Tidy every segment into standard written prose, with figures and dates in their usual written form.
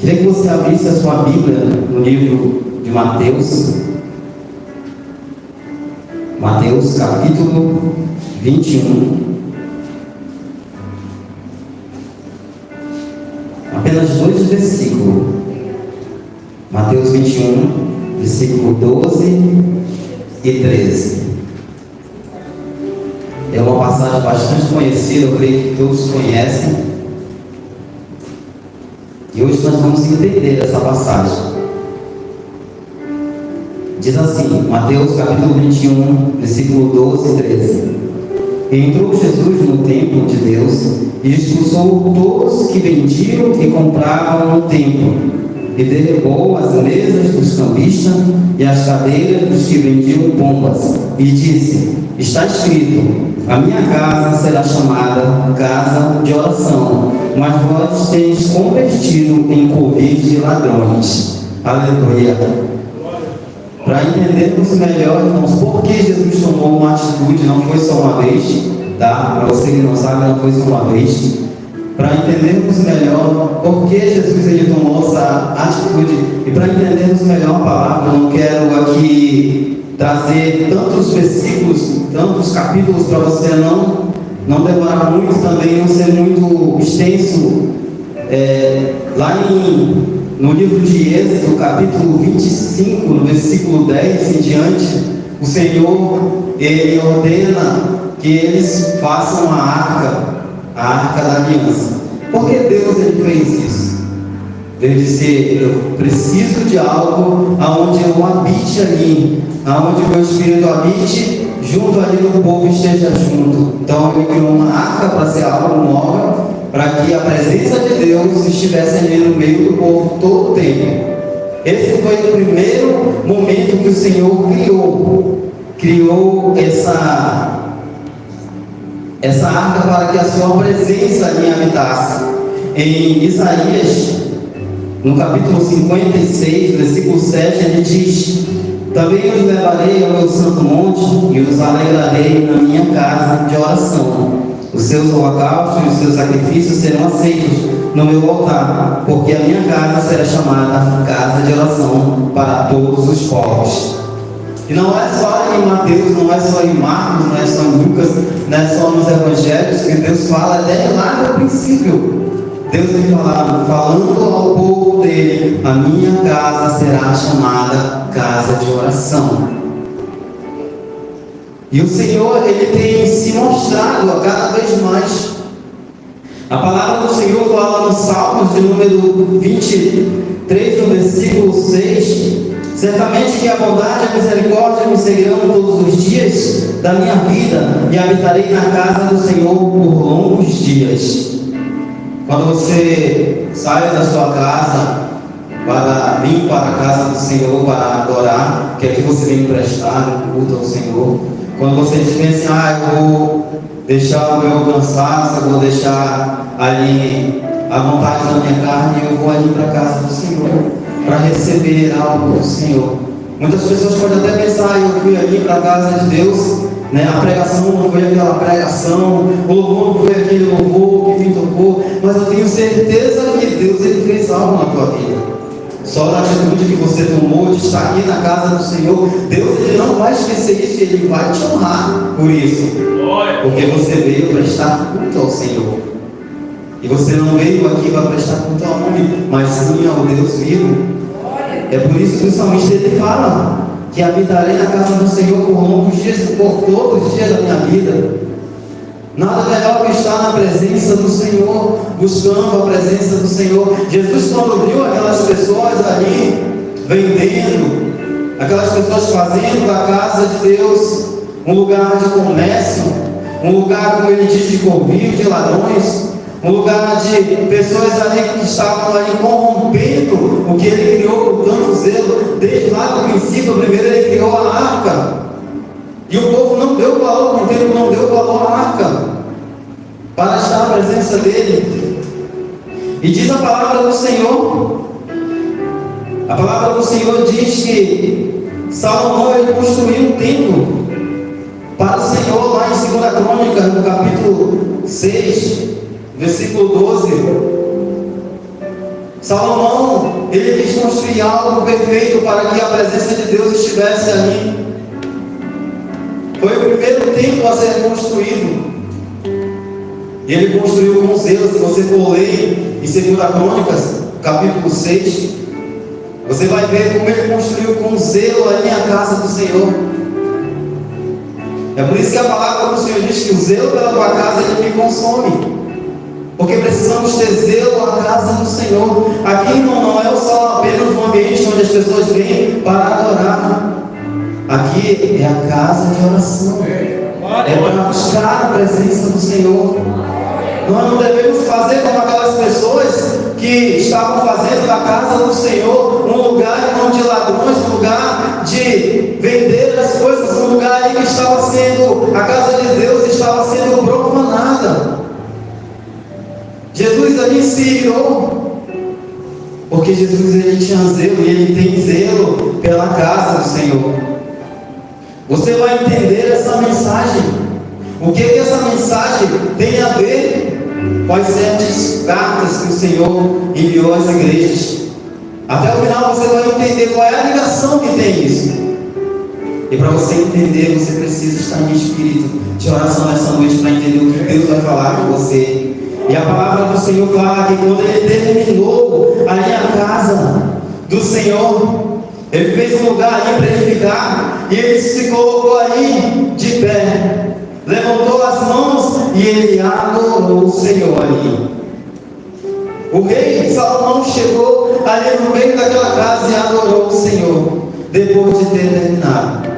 Queria que você abrisse a sua Bíblia no livro de Mateus. Mateus capítulo 21. Apenas 2 versículos. Mateus 21, versículo 12 e 13. É uma passagem bastante conhecida, eu creio que todos conhecem. E hoje nós vamos entender essa passagem. Diz assim, Mateus capítulo 21, versículo 12 e 13. Entrou Jesus no templo de Deus e expulsou todos que vendiam e compravam no templo, e derrubou as mesas dos cambistas e as cadeiras dos que vendiam pombas, e disse: está escrito, a minha casa será chamada casa de oração, mas vós tendes convertido em covil de ladrões. Aleluia. Para entendermos melhor, irmãos, por que Jesus tomou uma atitude, não foi só uma vez, tá? Para você que não sabe, não foi só uma vez. Para entendermos melhor por que Jesus ele tomou essa atitude, e para entendermos melhor a palavra, eu não quero aqui trazer tantos versículos, tantos capítulos, para você não demorar muito também, não ser muito extenso. Lá no livro de Êxodo, capítulo 25, no versículo 10 em diante, o Senhor ele ordena que eles façam a arca da aliança. Por que Deus ele fez isso? Deus disse: eu preciso de algo aonde eu habite ali, aonde o meu Espírito habite, junto ali no povo esteja junto. Então ele criou uma arca para ser algo móvel, para que a presença de Deus estivesse ali no meio do povo todo o tempo. Esse foi o primeiro momento que o Senhor criou essa arca para que a sua presença ali habitasse. Em Isaías, no capítulo 56, versículo 7, ele diz: também os levarei ao meu santo monte e os alegrarei na minha casa de oração. Os seus holocaustos e os seus sacrifícios serão aceitos no meu altar, porque a minha casa será chamada casa de oração para todos os povos. E não é só em Mateus, não é só em Marcos, não é só em Lucas, não é só nos Evangelhos que Deus fala, até lá no princípio. Deus vem falando ao povo dele: a minha casa será chamada casa de oração. E o Senhor, ele tem se mostrado a cada vez mais. A palavra do Senhor fala no Salmos de número 23, no versículo 6: certamente que a bondade e a misericórdia me seguirão todos os dias da minha vida, e habitarei na casa do Senhor por longos dias. Quando você sai da sua casa para vir para a casa do Senhor para adorar, que aqui você vem prestar um culto ao Senhor, quando você diz assim: eu vou deixar o meu cansaço, eu vou deixar ali a vontade da minha carne, eu vou ali para a casa do Senhor para receber algo do Senhor. Muitas pessoas podem até pensar: eu fui ali para a casa de Deus, né? A pregação não foi aquela pregação, o louvor não foi aquele louvor que me tocou, mas eu tenho certeza que Deus ele fez algo na tua vida. Só na atitude que você tomou de estar aqui na casa do Senhor, Deus ele não vai esquecer isso, ele vai te honrar por isso, porque você veio prestar culto ao Senhor. E você não veio aqui para prestar culto ao homem, mas sim ao Deus vivo. É por isso que o salmista ele fala que habitarei na casa do Senhor por longos dias, por todos os dias da minha vida. Nada melhor que estar na presença do Senhor, buscando a presença do Senhor. Jesus, quando viu aquelas pessoas ali vendendo, aquelas pessoas fazendo da casa de Deus um lugar de comércio, um lugar, como ele diz, de covil, de ladrões, um lugar de pessoas ali que estavam ali corrompendo o que ele criou com tanto zelo. Desde lá do princípio, primeiro ele criou a arca, e o povo não deu valor, o tempo não deu valor à arca para estar na presença dele. E diz a palavra do Senhor, a palavra do Senhor diz que Salomão ele construiu um templo para o Senhor lá em 2 Crônicas, no capítulo 6, versículo 12. Salomão construir algo perfeito para que a presença de Deus estivesse ali. Foi o primeiro templo a ser construído. E ele construiu com zelo. Se você for ler em 2 Crônicas, capítulo 6, você vai ver como ele construiu com zelo ali a casa do Senhor. É por isso que a palavra do Senhor diz que o zelo pela tua casa ele me consome. Porque precisamos ter zelo à casa do Senhor. Aqui não é só apenas um ambiente onde as pessoas vêm para adorar. Aqui é a casa de oração. É para buscar a presença do Senhor. Nós não devemos fazer como aquelas pessoas que estavam fazendo da casa do Senhor um lugar não de ladrões, um lugar de vender as coisas, um lugar ali que estava sendo, a casa de Deus estava sendo profanada. Jesus ali se irou, porque Jesus ele tinha zelo e ele tem zelo pela casa do Senhor. Você vai entender essa mensagem. O que essa mensagem tem a ver com as 7 cartas que o Senhor enviou às igrejas? Até o final você vai entender qual é a ligação que tem isso. E para você entender, você precisa estar em espírito de oração nessa noite para entender o que Deus vai falar com você. E a palavra do Senhor fala que quando ele terminou ali a casa do Senhor, ele fez um lugar ali para ele ficar, e ele se colocou ali de pé, levantou as mãos e ele adorou o Senhor ali. O rei Salomão chegou ali no meio daquela casa e adorou o Senhor, depois de ter terminado.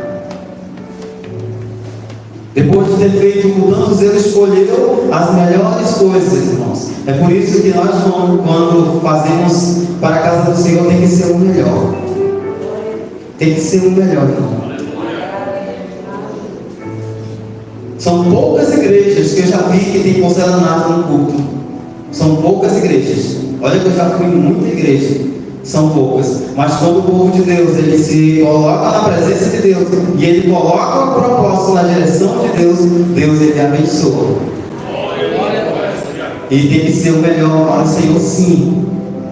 Depois de ter feito tantos, ele escolheu as melhores coisas, irmãos. É por isso que nós, quando fazemos para a casa do Senhor, tem que ser o melhor. Tem que ser o melhor, irmão. São poucas igrejas que eu já vi que tem porcelanato no culto. São poucas igrejas. Olha que eu já fui em muita igreja. São poucas. Mas quando o povo de Deus ele se coloca na presença de Deus e ele coloca o propósito na direção de Deus, Deus ele abençoa. E tem que ser o melhor para o Senhor, sim.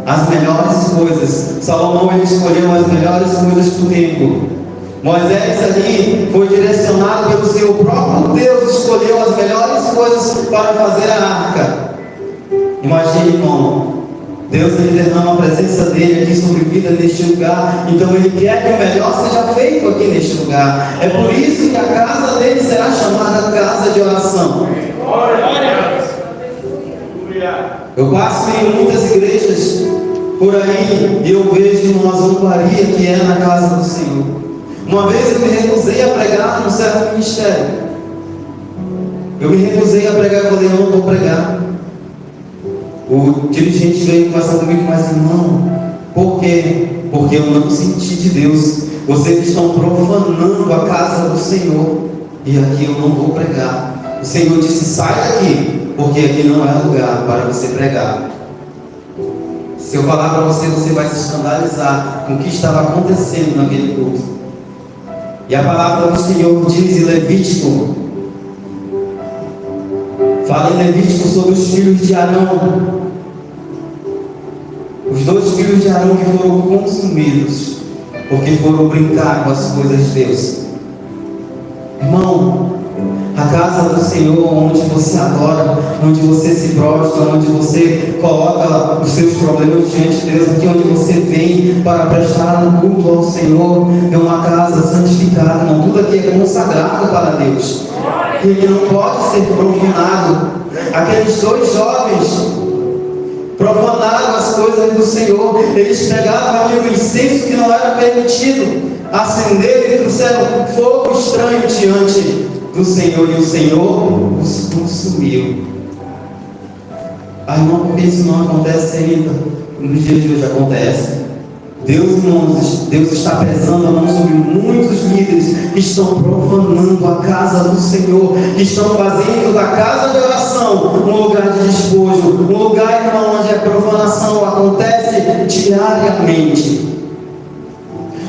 As melhores coisas. Salomão ele escolheu as melhores coisas para o templo. Moisés ali foi direcionado pelo Senhor. O próprio Deus escolheu as melhores coisas para fazer a arca. Imagine, irmão, Deus ele derrama a presença dele aqui sobre vida neste lugar. Então ele quer que o melhor seja feito aqui neste lugar. É por isso que a casa dele será chamada casa de oração. Eu passo em muitas igrejas por aí e eu vejo uma zombaria que é na casa do Senhor. Uma vez eu me recusei a pregar num certo ministério. Eu me recusei a pregar, eu falei, eu não vou pregar. O dirigente veio conversar comigo, mas irmão, por quê? Porque eu não senti de Deus. Vocês estão profanando a casa do Senhor e aqui eu não vou pregar. O Senhor disse, sai daqui, porque aqui não é lugar para você pregar. Se eu falar para você, você vai se escandalizar com o que estava acontecendo naquele culto. E a palavra do Senhor diz em Levítico, fala em Levítico sobre os filhos de Arão. Os 2 filhos de Arão que foram consumidos, porque foram brincar com as coisas de Deus. Irmão, a casa do Senhor, onde você adora, onde você se prostra, onde você coloca os seus problemas diante de Deus, aqui onde você vem para prestar um culto ao Senhor, é uma casa santificada, não, tudo aqui é consagrado para Deus. E ele não pode ser profanado. Aqueles 2 jovens profanaram as coisas do Senhor. Eles pegaram ali o incenso que não era permitido acender e trouxeram fogo estranho diante do Senhor, e o Senhor os consumiu. Irmão, porque isso não acontece ainda nos dias de hoje? Acontece. Deus está pesando a mão sobre muitos líderes que estão profanando a casa do Senhor, que estão fazendo da casa de oração um lugar de despojo, um lugar, irmão, onde a profanação acontece diariamente.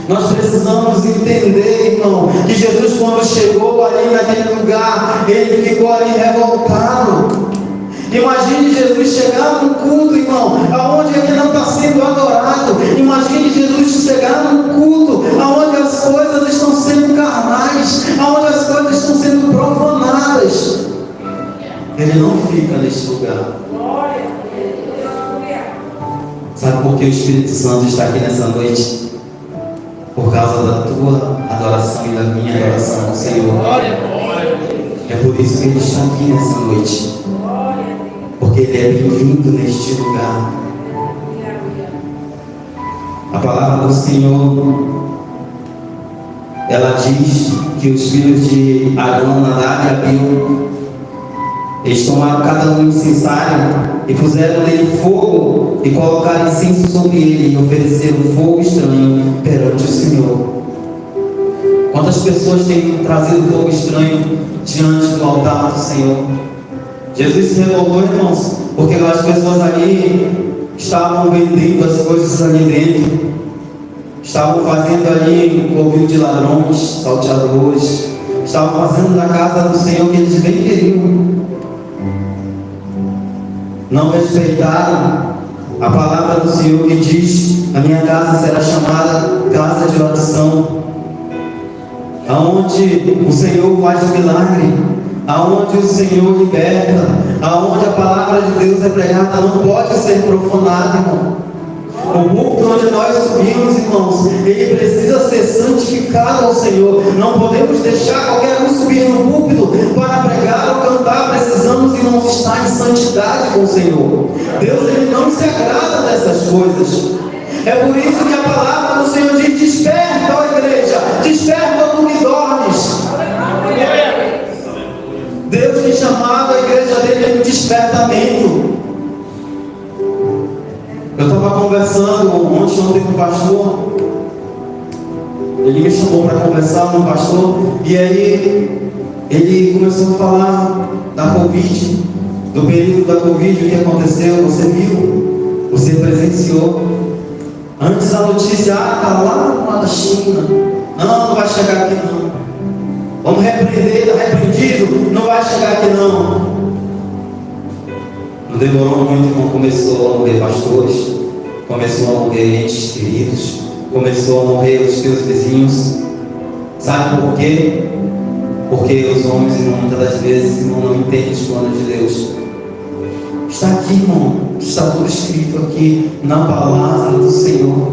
Nós precisamos entender, irmão, que Jesus, quando chegou ali naquele lugar, ele ficou ali revoltado. Imagine Jesus chegar num culto, irmão, aonde ele não está sendo adorado. Imagine Jesus chegar num culto aonde as coisas estão sendo carnais, aonde as coisas estão sendo profanadas. Ele não fica neste lugar. Sabe por que o Espírito Santo está aqui nessa noite? Por causa da tua adoração e da minha adoração ao Senhor. É por isso que Ele está aqui nessa noite. Porque Ele é bem-vindo neste lugar. A palavra do Senhor, ela diz que os filhos de Arão, Nadab e Abiú, eles tomaram cada um incensário e puseram nele fogo e colocaram incenso sobre ele e ofereceram fogo estranho perante o Senhor. Quantas pessoas têm trazido fogo estranho diante do altar do Senhor? Jesus se revoltou, irmãos, porque as pessoas ali estavam vendendo as coisas ali dentro, estavam fazendo ali um covil de ladrões, salteadores, estavam fazendo da casa do Senhor que eles bem queriam. Não respeitaram a palavra do Senhor que diz: a minha casa será chamada casa de oração, aonde o Senhor faz milagre, aonde o Senhor liberta, aonde a palavra de Deus é pregada, não pode ser profanada, irmão. O púlpito onde nós subimos, irmãos, ele precisa ser santificado ao Senhor. Não podemos deixar qualquer um subir no púlpito para pregar ou cantar. Precisamos, irmãos, estar em santidade com o Senhor. Deus, ele não se agrada dessas coisas. É por isso que a palavra do Senhor diz: desperta, ó igreja, desperta tu que dormes. Deus tem chamado a igreja dele no despertamento. Eu estava conversando ontem com o pastor. Ele me chamou para conversar com o pastor. E aí ele começou a falar da Covid, do período da Covid, o que aconteceu. Você viu, você presenciou. Antes a notícia, está lá da China. Não vai chegar aqui não. Vamos repreender, está repreendido, não vai chegar aqui não. Não demorou muito quando começou a morrer pastores, começou a morrer entes queridos, começou a morrer os teus vizinhos. Sabe por quê? Porque os homens, irmão, muitas das vezes, irmão, não entendem os planos de Deus. Está aqui, irmão, está tudo escrito aqui na palavra do Senhor.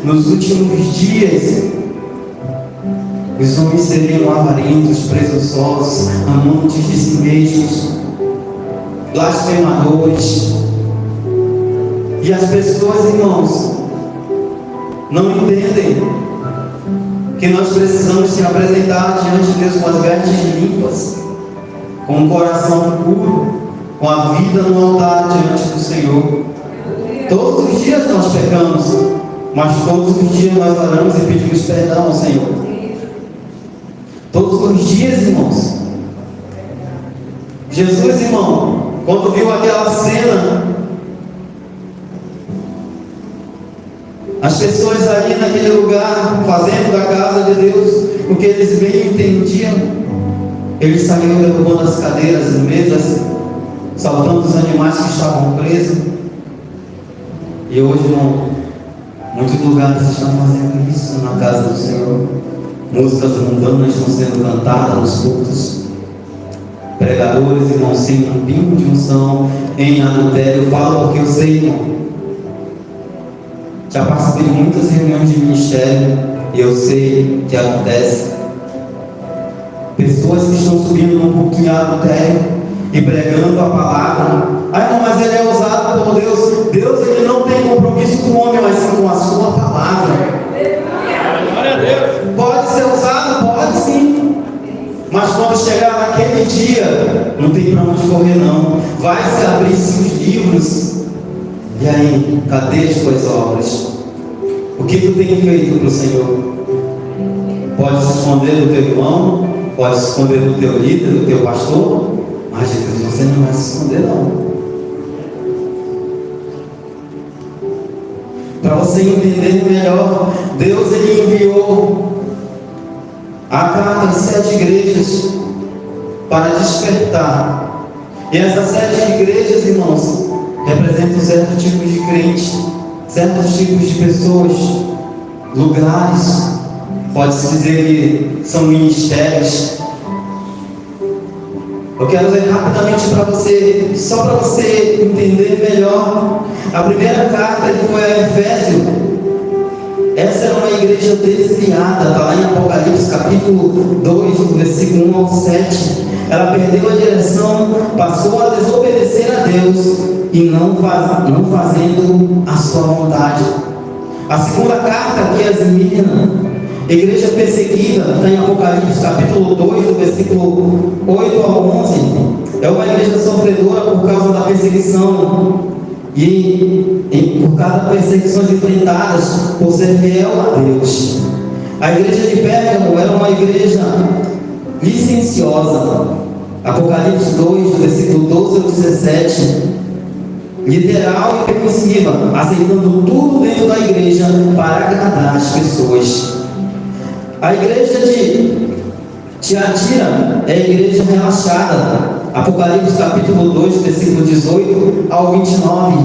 Nos últimos dias, os homens seriam avarentos, presunçosos, amantes de si mesmos, blasfemadores. E as pessoas, irmãos, não entendem que nós precisamos se apresentar diante de Deus com as vestes limpas, com um coração puro, com a vida no altar diante do Senhor. Todos os dias nós pecamos, mas todos os dias nós oramos e pedimos perdão ao Senhor. Todos os dias, irmãos. Jesus, irmão, quando viu aquela cena, as pessoas ali naquele lugar, fazendo da casa de Deus o que eles bem entendiam, eles saíram derrubando as cadeiras, as mesas, saltando os animais que estavam presos. E hoje, irmão, muitos lugares estão fazendo isso na casa do Senhor. Músicas mundanas estão sendo cantadas nos cultos. Pregadores, irmão, sem um pingo de unção, em adultério. Eu falo porque eu sei, irmão. Já participei de muitas reuniões de ministério e eu sei que acontece. Pessoas que estão subindo num púlpito em adultério e pregando a palavra. Ah, não, mas ele é usado por Deus. Deus, ele não tem compromisso com o homem, mas sim com a sua palavra. Pode ser usado? Pode sim. Mas quando chegar naquele dia, não tem para onde correr não. Vai se abrir os livros. E aí, cadê as tuas obras? O que tu tem feito para o Senhor? Pode se esconder do teu irmão, pode se esconder do teu líder, do teu pastor, mas de Deus você não vai se esconder não. Para você entender melhor, Deus ele enviou a carta às 7 igrejas para despertar E essas 7 igrejas, irmãos, representam certos tipos de crentes, certos tipos de pessoas, lugares, pode-se dizer que são ministérios. Eu quero ler rapidamente para você, só para você entender melhor. A primeira carta que foi a Efésio. Essa era uma igreja desviada, está lá em Apocalipse capítulo 2, versículo 1 ao 7. Ela perdeu a direção, passou a desobedecer a Deus e não fazendo a sua vontade. A segunda carta aqui é Esmirna, igreja perseguida, está em Apocalipse capítulo 2, do versículo 8 ao 11. É uma igreja sofredora por causa da perseguição e por causa das perseguições enfrentadas por ser fiel a Deus. A igreja de Pérgamo era uma igreja licenciosa. Apocalipse 2, do versículo 12 ao 17. Literal e permissiva, aceitando tudo dentro da igreja para agradar as pessoas. A igreja de Tiatira é a igreja relaxada. Apocalipse capítulo 2, versículo 18 ao 29.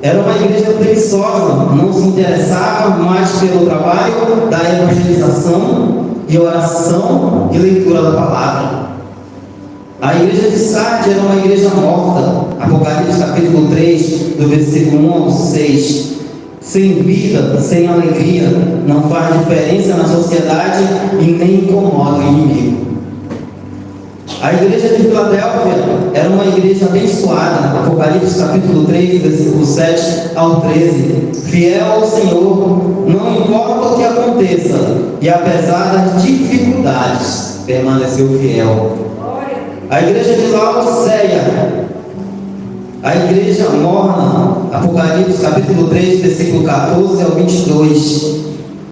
Era uma igreja preguiçosa, não se interessava mais pelo trabalho da evangelização e oração e leitura da palavra. A igreja de Sardes era uma igreja morta. Apocalipse capítulo 3, do versículo 1 ao 6. Sem vida, sem alegria, não faz diferença na sociedade e nem incomoda o inimigo. A igreja de Filadélfia era uma igreja abençoada. Apocalipse capítulo 3, versículo 7 ao 13. Fiel ao Senhor, não importa o que aconteça, e apesar das dificuldades, permaneceu fiel. A igreja de Laodiceia, a igreja morna. Apocalipse capítulo 3, versículo 14 ao 22.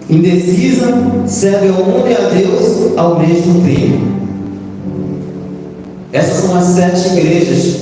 Indecisa, serve ao mundo e a Deus ao mesmo tempo. Essas são as 7 igrejas.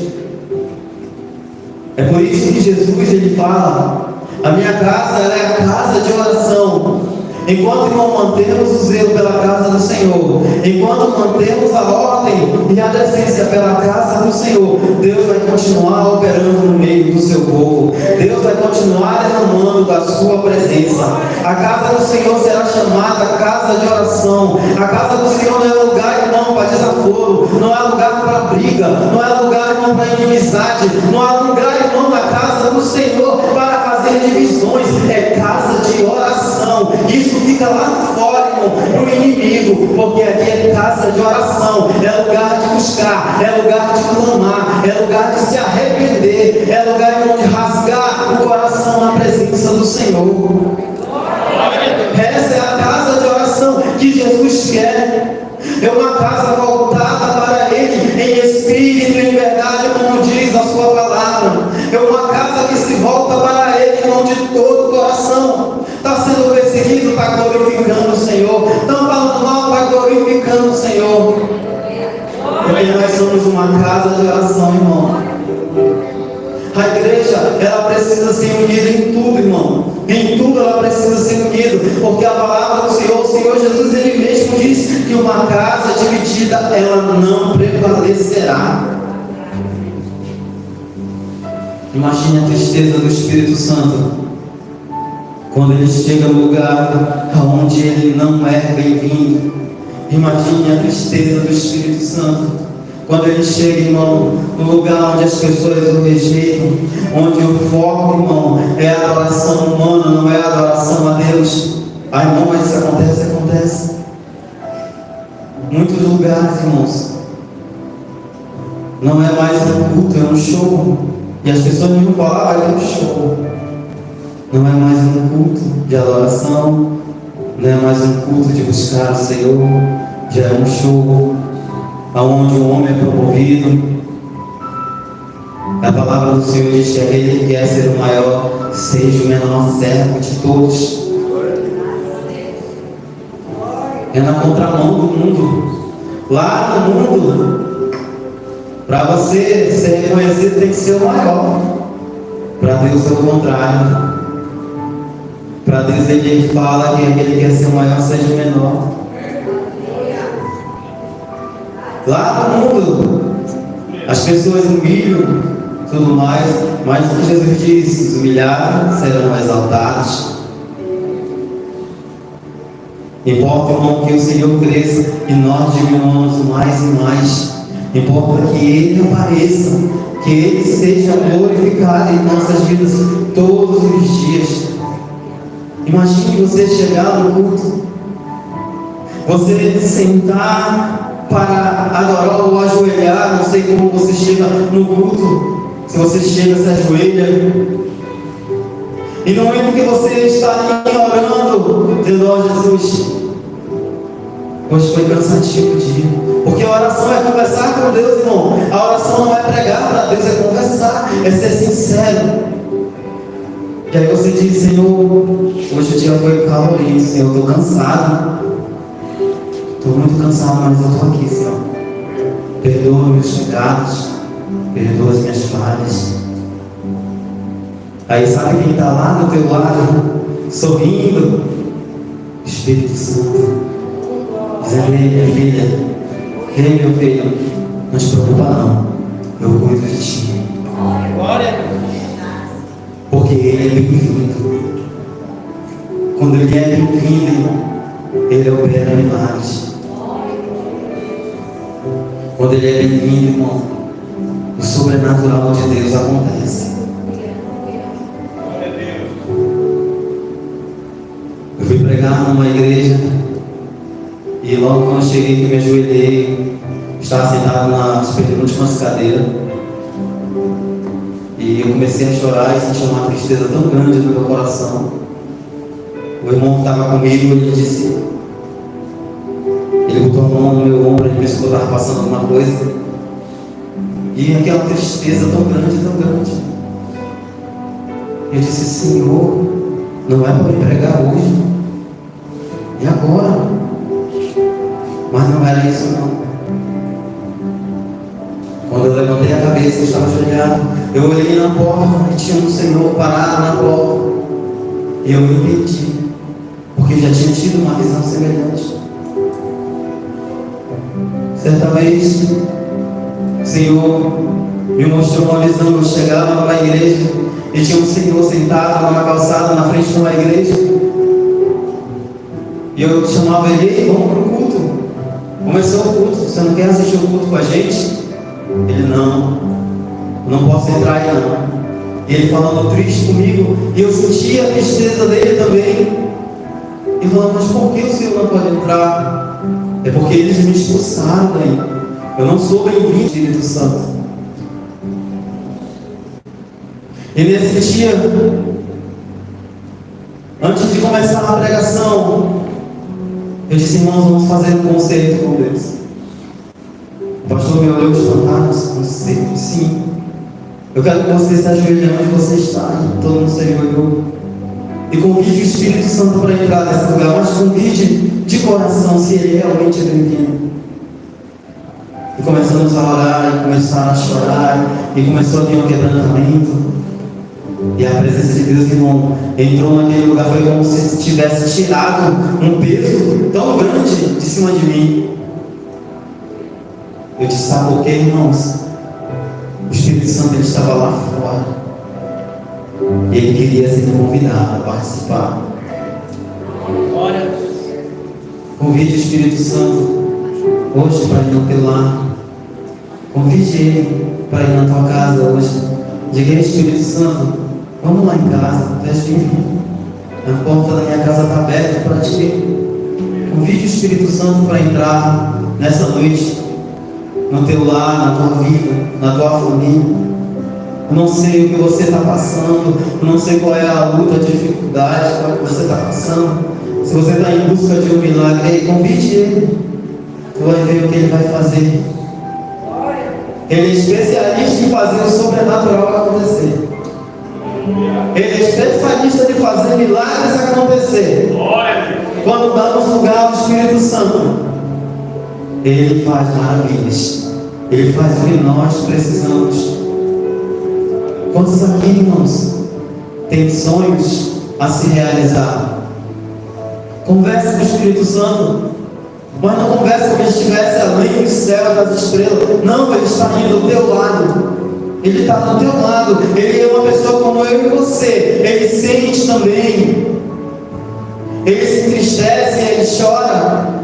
É por isso que Jesus ele fala: a minha casa ela é a casa de oração. Enquanto não mantemos o zelo pela casa do Senhor, enquanto mantemos a ordem e a decência pela casa do Senhor, Deus vai continuar operando no meio do seu povo. Deus vai continuar derramando da sua presença. A casa do Senhor será chamada casa de oração. A casa do Senhor não é lugar, irmão, para desaforo, não é lugar para briga, não é lugar, irmão, para inimizade, não é lugar, irmão, na casa do Senhor para fazer divisões. É casa de oração. Isso fica lá fora, irmão, para o inimigo, porque aqui é casa de oração, é lugar de buscar, é lugar de clamar, é lugar de se arrepender, é lugar, irmão, de rasgar o coração na presença do Senhor. Essa é a casa de oração que Jesus quer. É uma casa voltada para Ele em espírito e em verdade, como diz a sua palavra. É uma casa que se volta para Ele, irmão, de todo o coração. Está sendo perseguido, está glorificando o Senhor. Estão falando mal, está glorificando o Senhor. Porque nós somos uma casa de oração, irmão. A igreja, ela precisa ser unida em tudo, irmão. Em tudo ela precisa ser unida. Porque a palavra do Senhor, o Senhor Jesus, Ele mesmo disse que uma casa dividida, ela não prevalecerá. Imagine a tristeza do Espírito Santo quando ele chega no lugar onde ele não é bem-vindo. Imagine a tristeza do Espírito Santo quando ele chega, irmão, no lugar onde as pessoas o rejeitam, onde o foco, irmão, é a adoração humana, não é a adoração a Deus. Ah, irmão, mas isso acontece. Muitos lugares, irmãos, não é mais um culto, é um show. E as pessoas não falam, é um show. Não é mais um culto de adoração, não é mais um culto de buscar o Senhor, já é um show aonde o homem é promovido. A palavra do Senhor diz que aquele que quer ser o maior, seja o menor servo de todos. É na contramão do mundo. Lá no mundo, para você ser reconhecido tem que ser o maior. Para Deus é o contrário. Para Deus ele fala que aquele que quer ser o maior seja o menor. Lá no mundo, As pessoas humilham, tudo mais, mas Jesus diz: os humilhados serão exaltados. Importa, irmão, que o Senhor cresça e nós diminuamos mais e mais. Importa que Ele apareça, que Ele seja glorificado em nossas vidas todos os dias. Imagine você chegar no culto, você sentar para adorar ou ajoelhar. Não sei como você chega no culto, se você chega, se ajoelha, e no momento que você está ali orando, dizendo: ó Jesus, hoje foi cansativo o dia. Porque a oração é conversar com Deus, irmão. A oração não é pregar para Deus, é conversar, é ser sincero. E aí você diz: Senhor, hoje o dia foi calorento, Senhor, eu estou cansado. Estou muito cansado, mas eu estou aqui, Senhor. Perdoa meus pecados, perdoa as minhas falhas. Aí sabe quem está lá do teu lado, sorrindo? Espírito Santo, dizendo: ei, minha filha, ei, meu filho, não te preocupa não, eu cuido de ti. Porque Ele é bem-vindo. Quando Ele é bem-vindo, irmão, Ele opera milagres. Quando Ele é bem-vindo, irmão, o sobrenatural de Deus acontece. Eu fui pregar numa igreja e logo quando eu cheguei, que me ajoelhei, estava sentado nas penúltimas cadeiras e eu comecei a chorar e senti uma tristeza tão grande no meu coração. O irmão que estava comigo, ele disse, ele botou a mão no meu ombro, ele pensou que eu estava passando alguma coisa, e aquela tristeza tão grande, tão grande. Eu disse: Senhor, não é para me pregar hoje, e agora? Mas não era isso não. Quando eu levantei a cabeça, eu estava ajoelhado, eu olhei na porta e tinha um Senhor parado na porta, e eu me entendi, porque já tinha tido uma visão semelhante. Certa vez, o Senhor me mostrou uma visão. Eu chegava numa igreja e tinha um Senhor sentado numa calçada na frente de uma igreja, e eu chamava ele: ei, vamos para o culto. Começou o culto, você não quer assistir o culto com a gente? Ele: não, eu não posso entrar aí não. E ele falando triste comigo, e eu sentia a tristeza dele também. E falando: mas por que o Senhor não pode entrar? É porque eles me expulsaram daí. Eu não sou bem-vindo, Espírito Santo. E nesse dia, antes de começar a pregação, eu disse: irmãos, vamos fazer um conceito com Deus. O pastor me olhou espantado: conceito? Sim. Eu quero que você se ajoelhe onde você está. E todo mundo se ajoelhou. E convide o Espírito Santo para entrar nesse lugar, mas convide de coração, se ele realmente é bem-vindo. E começamos a orar, e começaram a chorar, e começou a vir um quebrantamento. E a presença de Deus, irmão, entrou naquele lugar. Foi como se tivesse tirado um peso tão grande de cima de mim. Eu disse: sabe por quê, irmãos? O Espírito Santo, ele estava lá fora. E ele queria ser convidado a participar. Convide o Espírito Santo hoje para ir no teu lar. Convide ele para ir na tua casa hoje. Diga: Espírito Santo, vamos lá em casa, tu és bem-vindo. A porta da minha casa está aberta para ti. Convide o Espírito Santo para entrar nessa noite no teu lar, na tua vida, na tua família. Eu não sei o que você está passando, eu não sei qual é a luta, a dificuldade, qual é que você está passando. Se você está em busca de um milagre, convide ele. Tu vai ver o que ele vai fazer. Ele é especialista em fazer o sobrenatural acontecer. Ele é especialista em fazer milagres acontecer. Quando damos lugar ao Espírito Santo, ele faz maravilhas. Ele faz o que nós precisamos. Quantos aqui, irmãos, têm sonhos a se realizar? Converse com o Espírito Santo. Mas não conversa como se estivesse além do céu, das estrelas. Não, Ele está indo do teu lado. Ele está do teu lado. Ele é uma pessoa como eu e você. Ele sente também. Ele se entristece, Ele chora.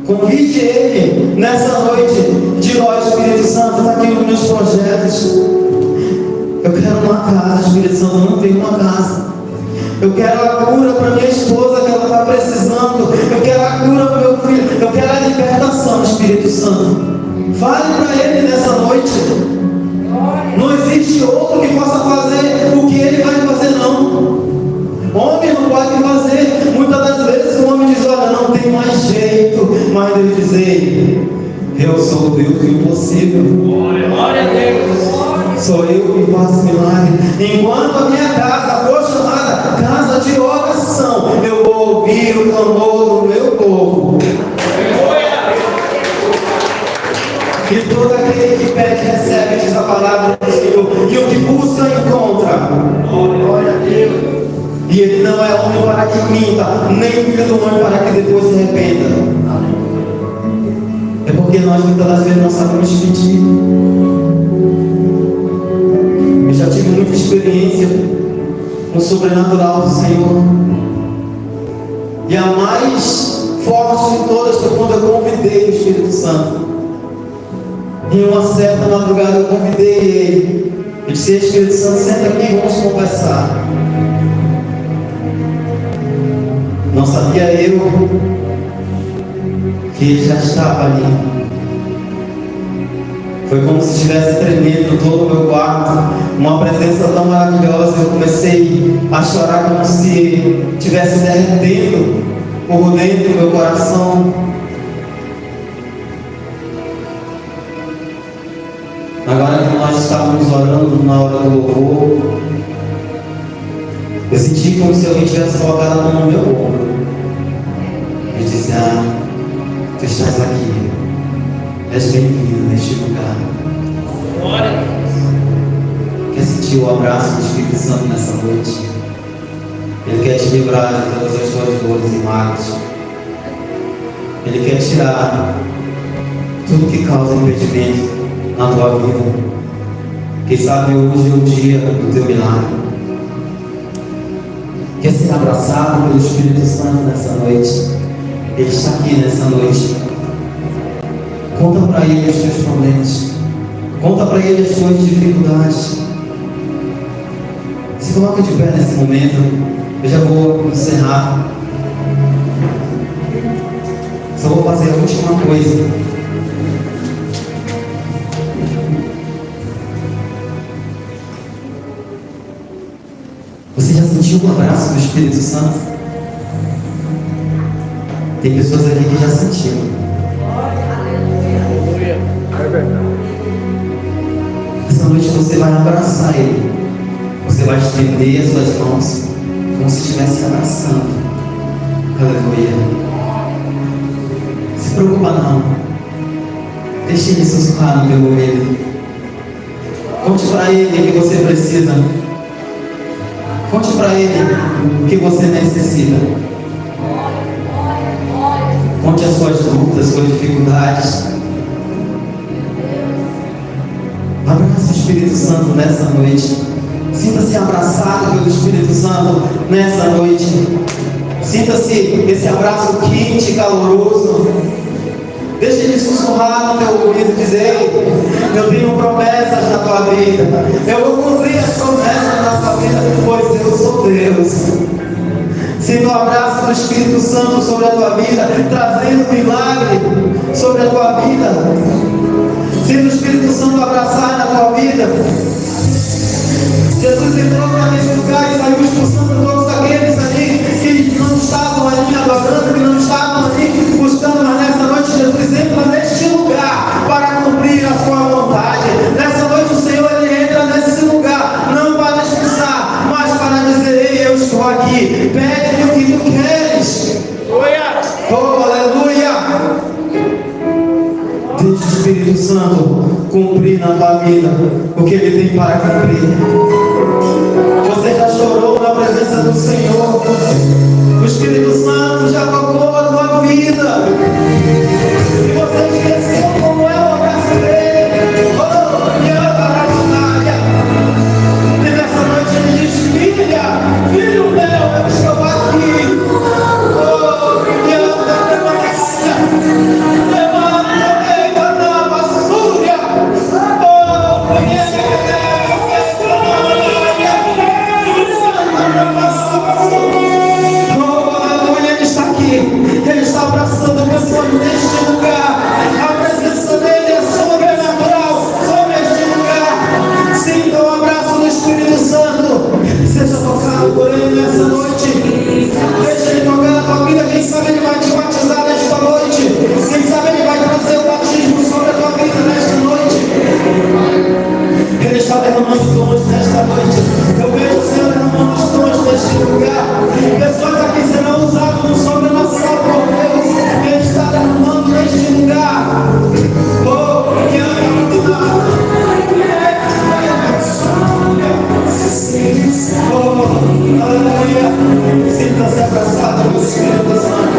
Convide Ele nessa noite. Diga: ó Espírito Santo, está aqui os meus projetos. Eu quero uma casa, Espírito Santo, eu não tenho uma casa. Eu quero a cura para minha esposa, que ela está precisando. Eu quero a cura para meu filho. Eu quero a libertação, Espírito Santo. Fale para Ele nessa noite. Não existe outro que possa fazer o que Ele vai fazer, não. Homem não pode fazer. Muitas das vezes o homem diz: olha, não tem mais jeito. Mas Deus diz: ei, eu sou o Deus do impossível. Glória a Deus. Sou eu que faço milagre. Enquanto a minha casa for chamada casa de oração, eu vou ouvir o clamor do meu povo. E todo aquele que pede, recebe, diz a palavra do Senhor. E o que busca, encontra. Glória a Deus. E Ele não é homem para que minta, nem filho do homem para que depois se arrependa. É porque nós muitas das vezes não sabemos pedir. Eu já tive muita experiência no sobrenatural do Senhor. E a mais forte de todas foi quando eu convidei o Espírito Santo. Em uma certa madrugada eu convidei ele. Eu disse: Espírito Santo, senta aqui e vamos conversar. Não sabia eu que ele já estava ali. Foi como se estivesse tremendo todo o meu quarto. Uma presença tão maravilhosa. Eu comecei a chorar como se estivesse derretendo por dentro do meu coração. Agora que nós estávamos orando na hora do louvor, eu senti como se alguém tivesse colocado a mão no meu ombro. Eu disse: ah, tu estás aqui. És bem-vindo neste lugar. Glória a Deus. Quer sentir o abraço do Espírito Santo nessa noite? Ele quer te livrar de todas as suas dores e mágoas. Ele quer tirar tudo que causa impedimento na tua vida. Quem sabe hoje é o dia do teu milagre. Quer ser abraçado pelo Espírito Santo nessa noite? Ele está aqui nessa noite. Conta para Ele os teus problemas. Conta para Ele as tuas dificuldades. Se coloca de pé nesse momento. Eu já vou encerrar. Só vou fazer a última coisa. Você já sentiu o abraço do Espírito Santo? Tem pessoas aqui que já sentiram. Essa noite você vai abraçar Ele. Você vai estender as suas mãos como se estivesse abraçando. Aleluia. Se preocupa não. Deixe Ele sussurrar no teu ouvido. Conte para Ele o que você precisa. Conte para Ele o que você necessita. Conte as suas dúvidas, as suas dificuldades. Abraça o Espírito Santo nessa noite. Sinta-se abraçado pelo Espírito Santo nessa noite. Sinta-se esse abraço quente e caloroso. Deixa Ele sussurrar no teu ouvido e dizer: eu tenho promessas na tua vida. Eu vou cumprir as promessas na tua vida, pois eu sou Deus. Sinta o abraço do Espírito Santo sobre a tua vida, trazendo milagre sobre a tua vida. Sinta o Espírito Santo abraçar na tua vida. Jesus entrou naquele lugar e saiu expulsando todos aqueles ali que não estavam ali adorando, que não estavam ali buscando, mas nessa noite Jesus entra neste lugar para cumprir a sua vontade. Nessa noite o Senhor Ele entra nesse lugar, não para expulsar, mas para dizer: ei, eu estou aqui, pede-me o que tu queres. Oh, aleluia! Deixa o Espírito Santo cumprir na tua vida o que Ele tem para cumprir. Você já chorou na presença do Senhor. O Espírito Santo já tocou a Aleluia. Sinta-se abraçado pelo Espírito Santo.